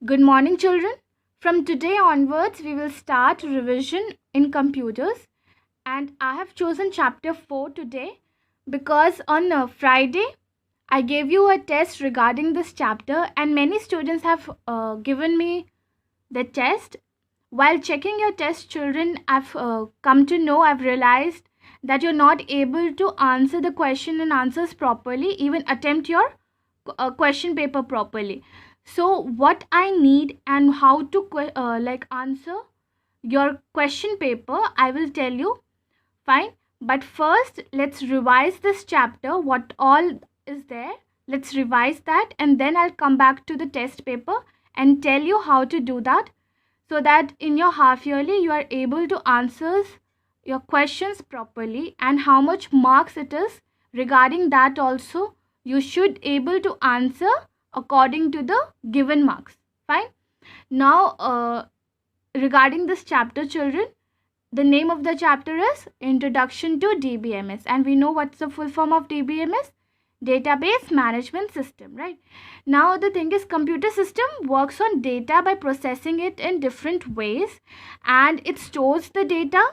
Good morning, children. From today onwards, we will start revision in computers, and I have chosen chapter 4 today because on Friday I gave you a test regarding this chapter, and many students have given me the test. While checking your test, children, I've come to know, I've realized that you're not able to answer the question and answers properly, even attempt your question paper properly. So what I need and how to answer your question paper, I will tell you. Fine. But first, let's revise this chapter. What all is there? Let's revise that, and then I'll come back to the test paper and tell you how to do that, so that in your half yearly you are able to answer your questions properly, and how much marks it is regarding that also you should able to answer according to the given marks. Fine. Now regarding this chapter, children, the name of the chapter is Introduction to DBMS, and we know what's the full form of DBMS: database management system, right? Now the thing is, computer system works on data by processing it in different ways, and it stores the data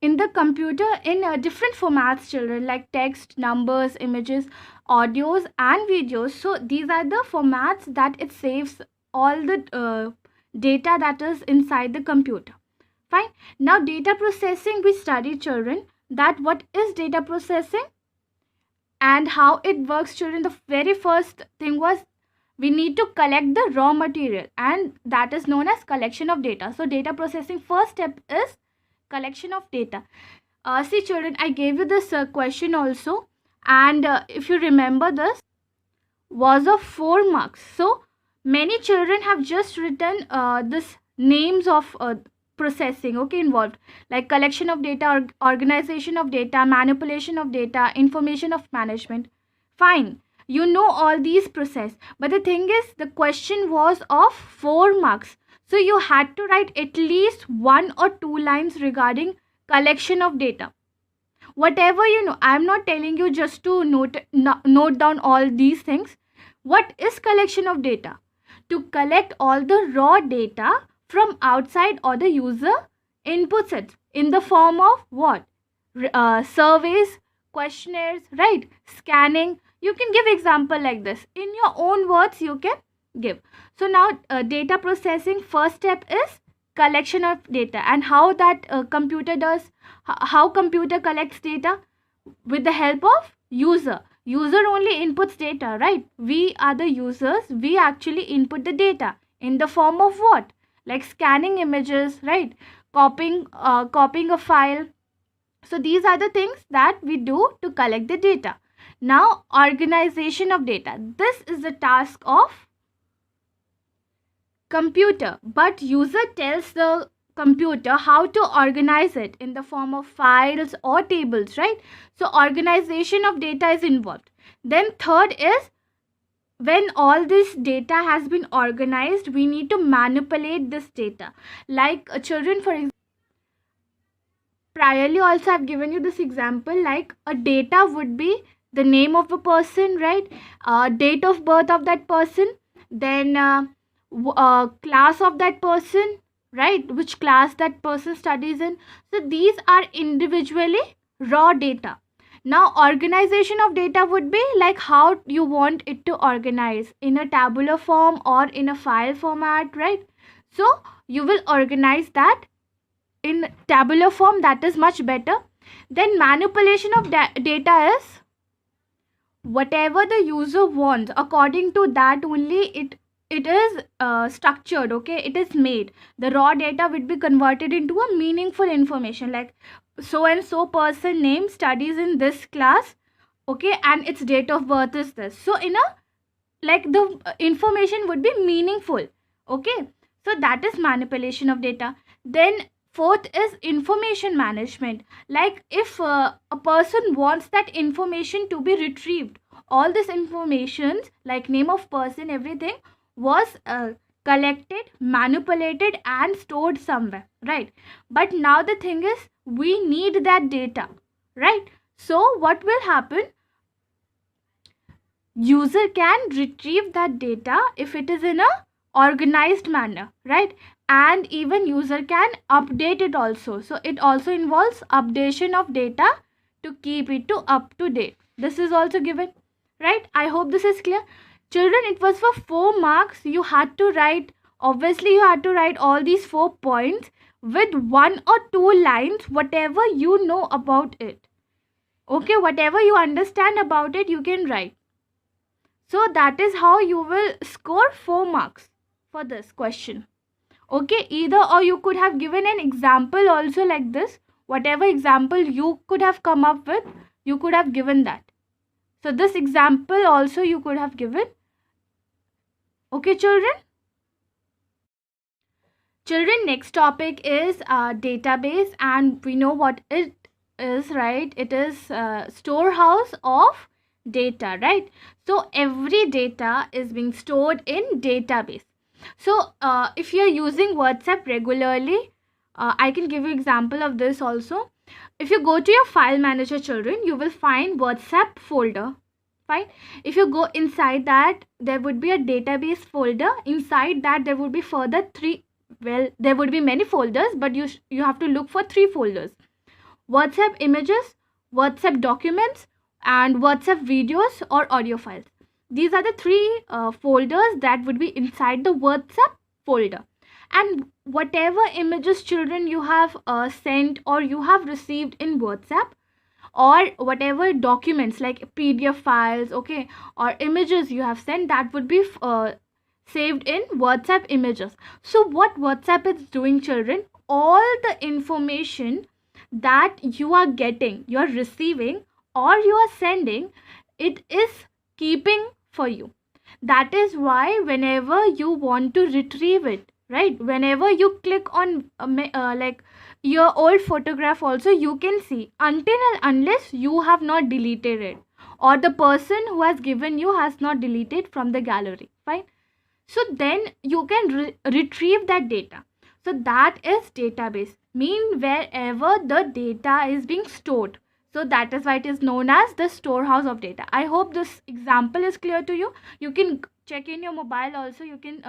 in the computer in different formats, children, like text, numbers, images, audios and videos. So these are the formats that it saves all the data that is inside the computer. Fine. Now data processing, we study, children, that what is data processing and how it works, children. The very first thing was we need to collect the raw material, and that is known as collection of data. So data processing first step is collection of data. See, children, I gave you this question also, and if you remember, this was of 4 marks. So many children have just written this names of processing, okay, involved, like collection of data, organization of data, manipulation of data, information of management. Fine, you know all these process, but the thing is, the question was of 4 marks, so you had to write at least 1 or 2 lines regarding collection of data. Whatever you know, I'm not telling you just to note down all these things. What is collection of data? To collect all the raw data from outside, or the user inputs it in the form of what? Surveys, questionnaires, right? Scanning. You can give example like this in your own words, you can give. So now data processing first step is collection of data, and how that computer does, how computer collects data with the help of user only inputs data, right? We are the users, we actually input the data in the form of what? Like scanning images, right? Copying a file. So these are the things that we do to collect the data. Now organization of data, this is the task of computer, but user tells the computer how to organize it in the form of files or tables, right? So organization of data is involved. Then third is, when all this data has been organized, we need to manipulate this data. Like children, for example, priorly also I've given you this example, like a data would be the name of a person, right? Date of birth of that person, then class of that person, right? Which class that person studies in. So these are individually raw data. Now organization of data would be like how you want it to organize in a tabular form or in a file format, right? So you will organize that in tabular form, that is much better. Then manipulation of data is whatever the user wants, according to that only it is structured, okay, it is made. The raw data would be converted into a meaningful information, like so and so person name studies in this class, okay, and its date of birth is this. So in a, like, the information would be meaningful, okay. So that is manipulation of data. Then fourth is information management, like if a person wants that information to be retrieved, all this information like name of person, everything was collected, manipulated and stored somewhere, right? But now the thing is, we need that data, right? So what will happen, user can retrieve that data if it is in a organized manner, right? And even user can update it also. So it also involves updation of data to keep it to up to date. This is also given, right? I hope this is clear. Children, it was for 4 marks. You had to write, obviously you had to write all these 4 points with 1 or 2 lines, whatever you know about it. Okay, whatever you understand about it, you can write. So that is how you will score 4 marks for this question. Okay, either or you could have given an example also like this. Whatever example you could have come up with, you could have given that. So this example also you could have given. Okay, children? Children, next topic is database, and we know what it is, right? It is storehouse of data, right? So every data is being stored in database. So if you're using WhatsApp regularly, I can give you example of this also. If you go to your file manager, children, you will find WhatsApp folder. Fine. If you go inside that, there would be a database folder. Inside that, there would be further 3, well, there would be many folders, but you have to look for 3 folders: WhatsApp images, WhatsApp documents, and WhatsApp videos or audio files. These are the 3 folders that would be inside the WhatsApp folder. And whatever images, children, you have sent or you have received in WhatsApp, or whatever documents like PDF files, okay, or images you have sent, that would be saved in WhatsApp images. So what WhatsApp is doing, children, all the information that you are getting, you are receiving, or you are sending, it is keeping for you. That is why whenever you want to retrieve it, right, whenever you click on like your old photograph also, you can see, until and unless you have not deleted it, or the person who has given you has not deleted from the gallery. Fine. So then you can retrieve that data. So that is database, mean wherever the data is being stored. So that is why it is known as the storehouse of data. I hope this example is clear to you. You can check in your mobile also. You can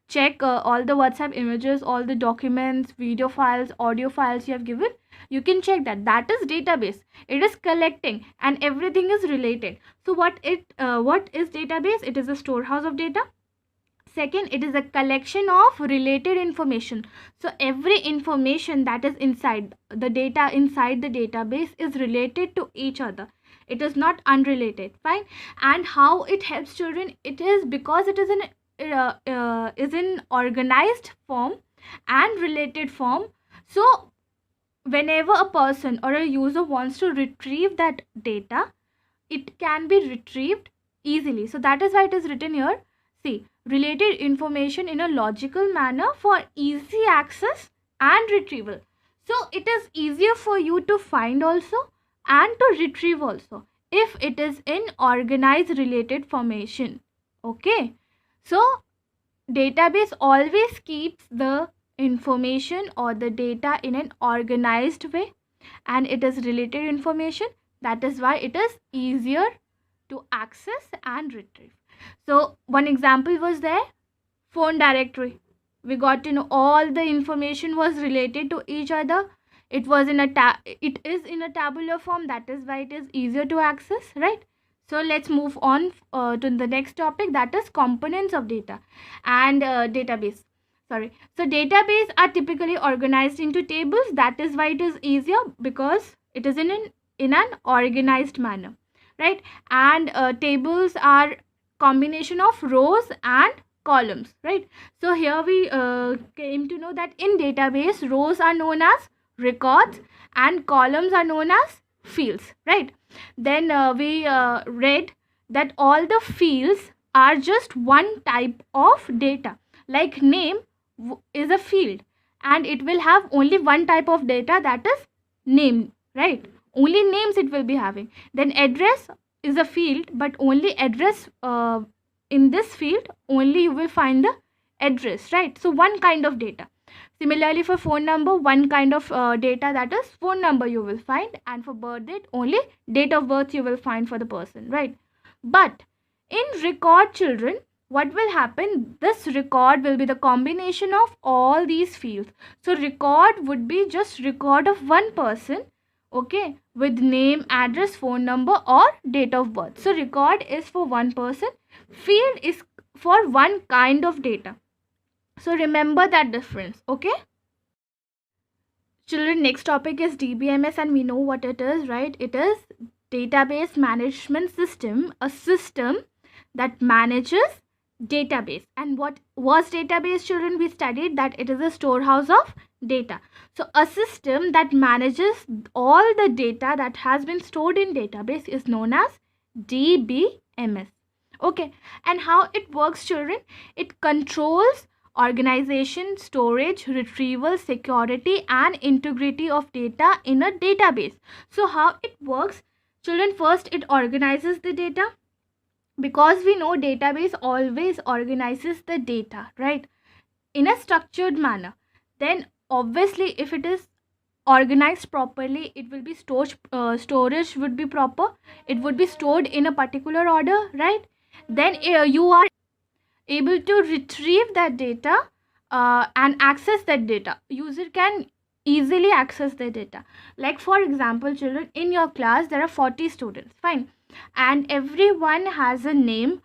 check all the WhatsApp images, all the documents, video files, audio files you have given. You can check that. That is database. It is collecting and everything is related. So what is database? It is a storehouse of data. Second, it is a collection of related information. So every information that is inside the data, inside the database, is related to each other. It is not unrelated. Fine. And how it helps children? It is because it is in organized form and related form. So whenever a person or a user wants to retrieve that data, it can be retrieved easily. So that is why it is written here. See, related information in a logical manner for easy access and retrieval. So it is easier for you to find also and to retrieve also if it is in organized related formation. Okay. So database always keeps the information or the data in an organized way, and it is related information. That is why it is easier to access and retrieve. So one example was there, phone directory. We got to know all the information was related to each other. It was in it is in a tabular form. That is why it is easier to access, right? So let's move on to the next topic, that is components of data and database. Sorry. So database are typically organized into tables. That is why it is easier, because it is in an organized manner, right? And tables are combination of rows and columns, right? So here we came to know that in database, rows are known as records and columns are known as fields, right? Then we read that all the fields are just one type of data. Like name is a field, and it will have only one type of data, that is name, right? Only names it will be having. Then address is a field, but only address, in this field only you will find the address, right? So one kind of data. Similarly, for phone number, one kind of data, that is phone number you will find, and for birth date, only date of birth you will find for the person, right? But In record, children, what will happen? This record will be the combination of all these fields. So record would be just record of one person, okay, with name, address, phone number or date of birth. So record is for one person, field is for one kind of data. So remember that difference, okay? Children, next topic is DBMS, and we know what it is, right? It is database management system, a system that manages database. And what was database, children? We studied that it is a storehouse of data. So a system that manages all the data that has been stored in database is known as DBMS. Okay, and how it works, children? It controls organization, storage, retrieval, security and integrity of data in a database. So how it works, children? First, it organizes the data, because we know database always organizes the data, right, in a structured manner. Then obviously if it is organized properly, it will be storage would be proper, it would be stored in a particular order, right? Then you are able to retrieve that data and access that data. User can easily access the data. Like for example, children, in your class there are 40 students, fine, and everyone has a name,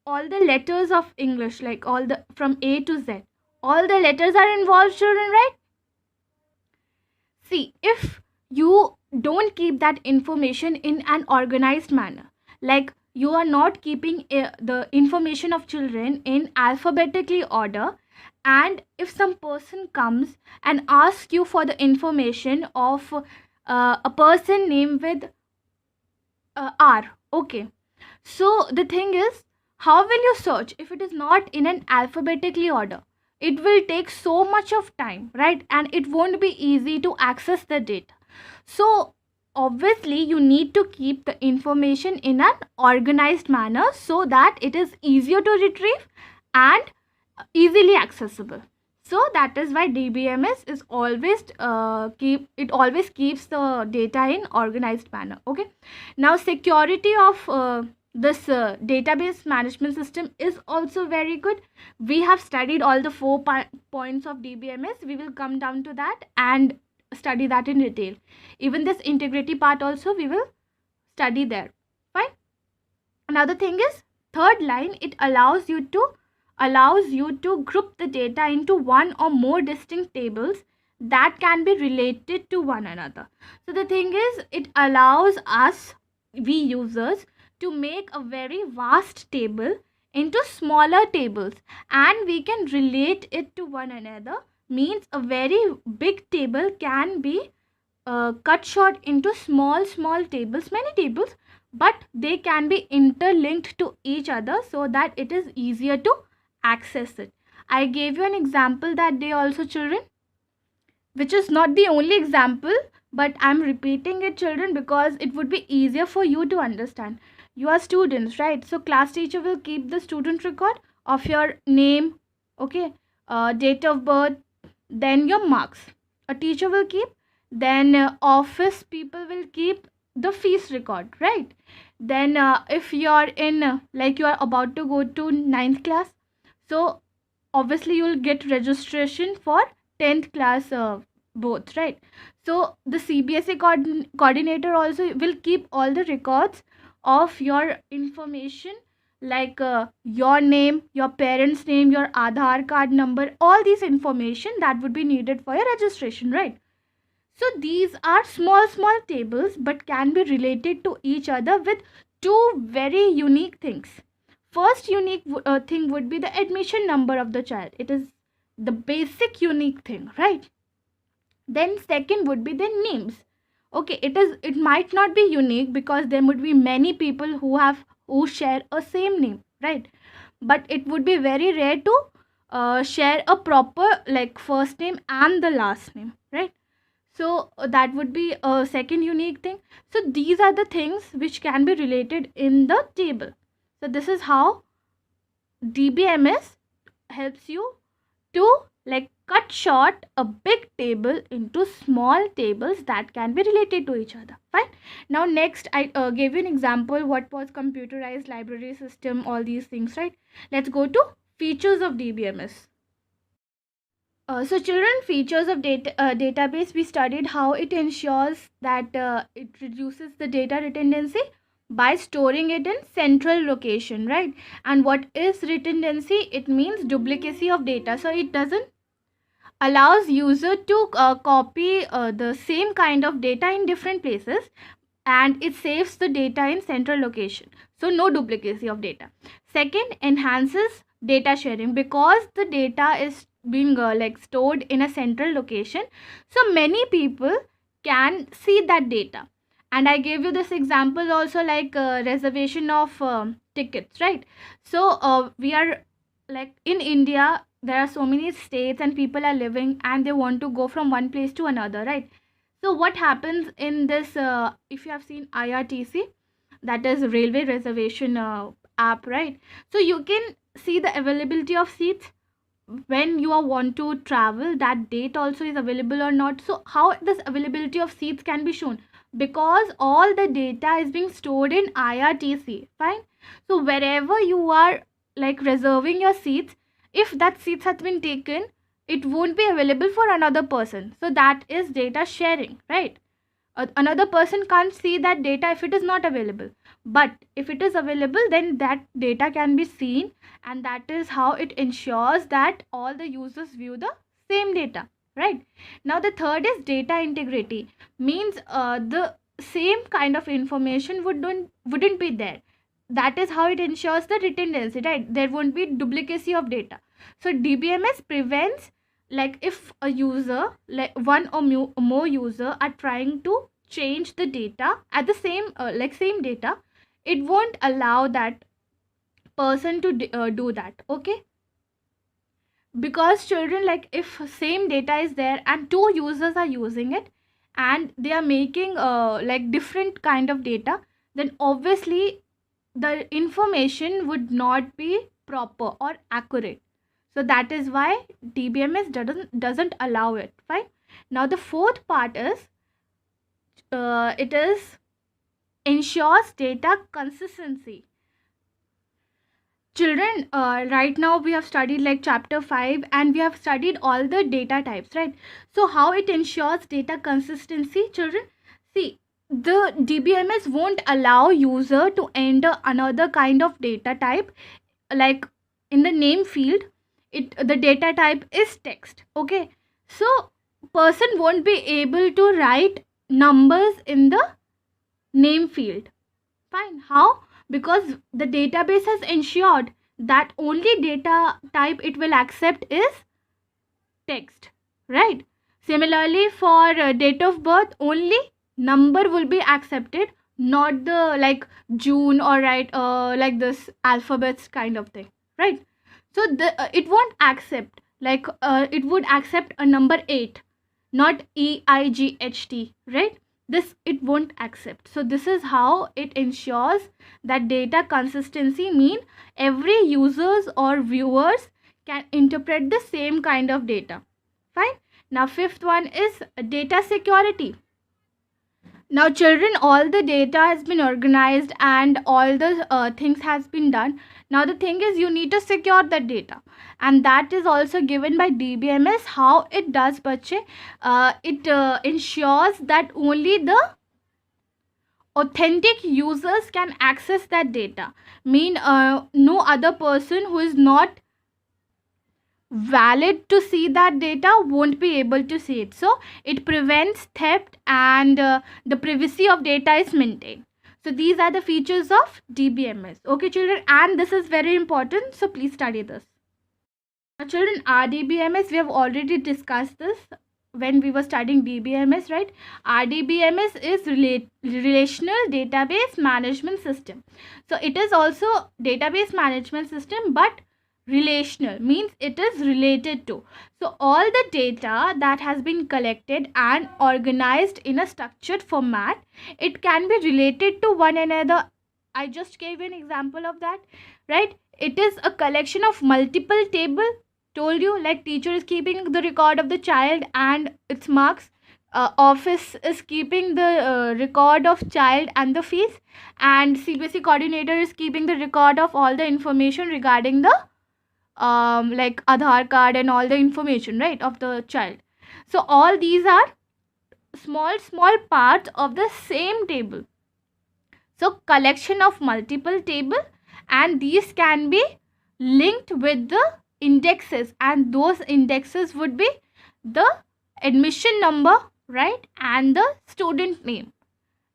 all the letters of English, like all the from A to Z, all the letters are involved, children, right? See, if you don't keep that information in an organized manner, like you are not keeping the information of children in alphabetically order, and if some person comes and asks you for the information of a person named with R, okay, so the thing is, how will you search if it is not in an alphabetically order? It will take so much of time, right? And it won't be easy to access the data. So obviously you need to keep the information in an organized manner so that it is easier to retrieve and easily accessible. So that is why DBMS is always always keeps the data in organized manner. Okay, now security of this database management system is also very good. We have studied all the points of DBMS. We will come down to that and study that in detail. Even this integrity part also we will study there. Fine. Another thing is third line, it allows you to group the data into one or more distinct tables that can be related to one another. So the thing is, it allows us, we users, to make a very vast table into smaller tables, and we can relate it to one another. Means a very big table can be cut short into small tables, many tables, but they can be interlinked to each other so that it is easier to access it. I gave you an example that day also, children, which is not the only example, but I'm repeating it, children, because it would be easier for you to understand. You are students, right? So class teacher will keep the student record of your name, okay, date of birth, then your marks. A teacher will keep, then office people will keep the fees record, right? Then if you're in like you are about to go to 9th class, so obviously you'll get registration for 10th class both, right? So the CBSE coordinator also will keep all the records of your information, like your name, your parents name, your Aadhaar card number, all these information that would be needed for your registration, right? So these are small tables but can be related to each other with two very unique things. First unique thing would be the admission number of the child. It is the basic unique thing, right? Then second would be the names. Okay, it might not be unique because there would be many people who share a same name, right? But it would be very rare to share a proper like first name and the last name, right? So that would be a second unique thing. So these are the things which can be related in the table. So this is how DBMS helps you to like cut short a big table into small tables that can be related to each other. Fine. Now next, I gave you an example what was computerized library system, all these things, right? Let's go to features of DBMS. So children, features of database, we studied how it ensures that it reduces the data redundancy by storing it in central location, right? And what is redundancy? It means duplicacy of data. So it doesn't allows user to copy the same kind of data in different places, and it saves the data in central location, so no duplicacy of data. Second, enhances data sharing, because the data is being like stored in a central location, so many people can see that data. And I gave you this example also, like reservation of tickets, right? So we are like in India, there are so many states and people are living and they want to go from one place to another, right? So what happens in this, if you have seen IRTC, that is railway reservation app, right? So you can see the availability of seats when you are want to travel, that date also is available or not. So how this availability of seats can be shown? Because all the data is being stored in IRTC. Fine. So wherever you are like reserving your seats, if that seats has been taken, it won't be available for another person. So that is data sharing, right? Another person can't see that data if it is not available, but if it is available, then that data can be seen, and that is how it ensures that all the users view the same data, right? Now the third is data integrity, means the same kind of information wouldn't be there. That is how it ensures the redundancy, right? There won't be duplicacy of data. So DBMS prevents, like if a user, like one or more user are trying to change the data at the same same data, it won't allow that person to do that. Okay, because children, like if same data is there and two users are using it and they are making like different kind of data, then obviously the information would not be proper or accurate. So that is why DBMS doesn't allow it. Fine. Now the fourth part is it is ensures data consistency. Children, right now we have studied like chapter 5 and we have studied all the data types, right? So how it ensures data consistency, children? See, the DBMS won't allow user to enter another kind of data type, like in the name field, the data type is text. Okay, so person won't be able to write numbers in the name field. Fine. How? Because the database has ensured that only data type it will accept is text, right? Similarly, for date of birth, only number will be accepted, not the like June or right like this alphabets kind of thing, right? So it won't accept, like it would accept a number 8, not EIGHT, right? This it won't accept. So this is how it ensures that data consistency, mean every users or viewers can interpret the same kind of data. Fine. Now fifth one is data security. Now children, all the data has been organized and all the things has been done. Now the thing is, you need to secure that data, and that is also given by DBMS. How it does, bache? It ensures that only the authentic users can access that data, mean no other person who is not valid to see that data won't be able to see it. So it prevents theft, and the privacy of data is maintained. So these are the features of DBMS. Okay children, and this is very important, so please study this. Now children, RDBMS, we have already discussed this when we were studying DBMS, right? RDBMS is relational database management system. So it is also database management system, but relational, means it is related to. So all the data that has been collected and organized in a structured format, it can be related to one another. I just gave an example of that, right? It is a collection of multiple table told you, like teacher is keeping the record of the child and its marks, office is keeping the record of child and the fees, and CBSE coordinator is keeping the record of all the information regarding the like Aadhaar card and all the information, right, of the child. So all these are small parts of the same table. So collection of multiple table, and these can be linked with the indexes, and those indexes would be the admission number, right, and the student name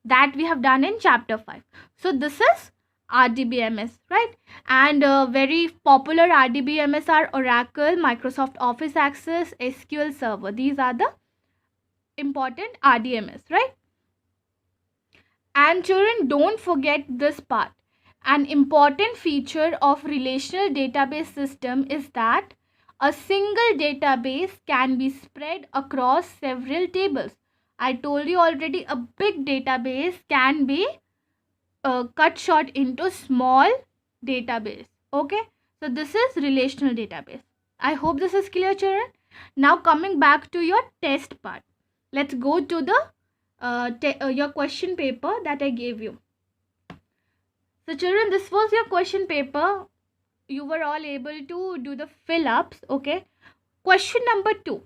that we have done in chapter 5. So this is RDBMS, right? And very popular RDBMS are Oracle, Microsoft Office Access, SQL Server. These are the important RDMS, right? And children, don't forget this part. An important feature of relational database system is that a single database can be spread across several tables. I told you already, a big database can be cut short into small database. Okay, so this is relational database. I hope this is clear, children. Now coming back to your test part, let's go to the your question paper that I gave you. So children, this was your question paper. You were all able to do the fill-ups. Okay, question number 2.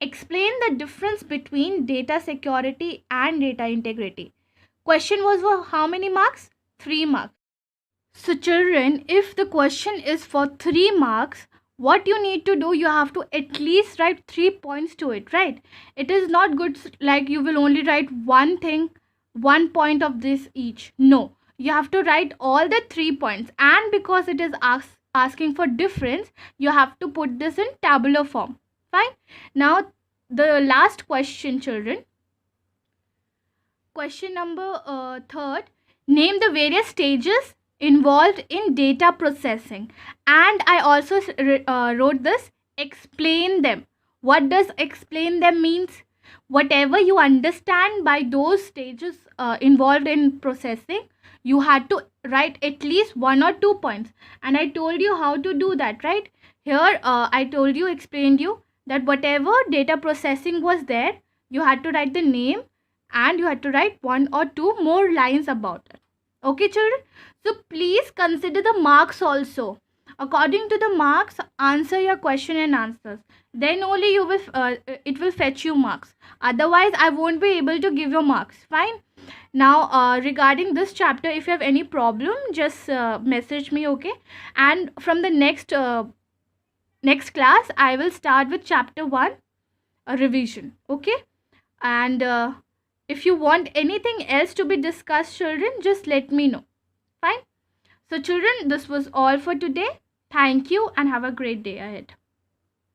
Explain the difference between data security and data integrity. Question was for how many marks? 3 marks. So children, if the question is for 3 marks, what you need to do, you have to at least write 3 points to it, right? It is not good like you will only write one thing, 1 point of this each. No, you have to write all the 3 points, and because it is asking for difference, you have to put this in tabular form. Fine. Now the last question, children. Question number 3rd. Name the various stages involved in data processing. And I also wrote this, explain them. What does explain them means? Whatever you understand by those stages involved in processing, you had to write at least 1 or 2 points. And I told you how to do that, right? Here I told you, explained you that whatever data processing was there, you had to write the name and you had to write 1 or 2 more lines about it. Okay, children? So please consider the marks also. According to the marks, answer your question and answers. Then only you will it will fetch you marks. Otherwise, I won't be able to give you marks. Fine. Now, regarding this chapter, if you have any problem, just message me, okay? And from the next class, I will start with chapter 1, a revision, okay? And if you want anything else to be discussed, children, just let me know. Fine. So children, this was all for today. Thank you and have a great day ahead.